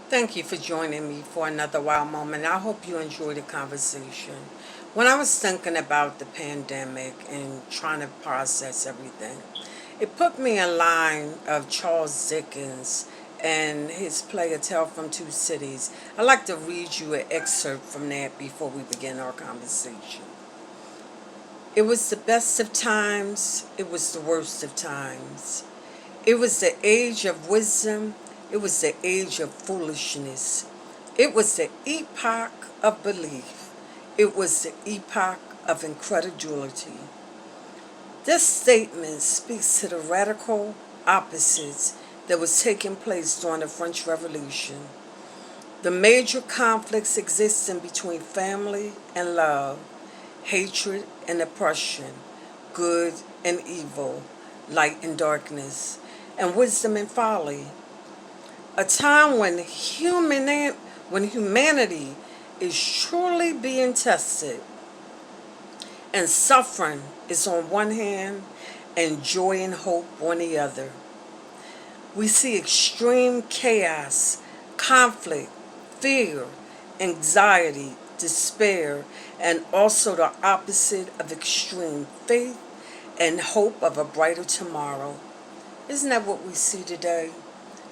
Thank you for joining me for another wild moment. I hope you enjoyed the conversation. When I was thinking about the pandemic and trying to process everything, it put me in line of Charles Dickens and his play A Tale from Two Cities. I'd like to read you an excerpt from that before we begin our conversation. It was the best of times, it was the worst of times. It was the age of wisdom. It was the age of foolishness. It was the epoch of belief. It was the epoch of incredulity. This statement speaks to the radical opposites that was taking place during the French Revolution. The major conflicts existing between family and love, hatred and oppression, good and evil, light and darkness, and wisdom and folly. A time when humanity is truly being tested, and suffering is on one hand and joy and hope on the other. We see extreme chaos, conflict, fear, anxiety, despair, and also the opposite of extreme faith and hope of a brighter tomorrow. Isn't that what we see today?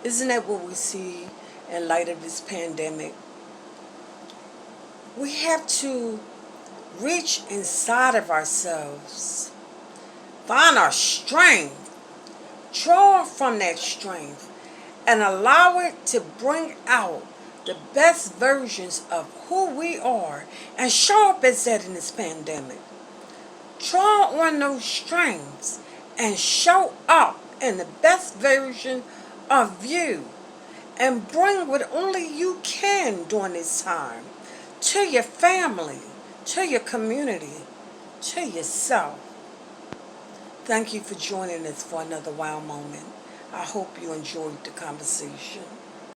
Isn't that what we see in light of this pandemic? We have to reach inside of ourselves, find our strength, draw from that strength, and allow it to bring out the best versions of who we are and show up as that in this pandemic. Draw on those strengths and show up in the best version of you and bring what only you can during this time to your family, to your community, to yourself. Thank you for joining us for another wild moment. I hope you enjoyed the conversation.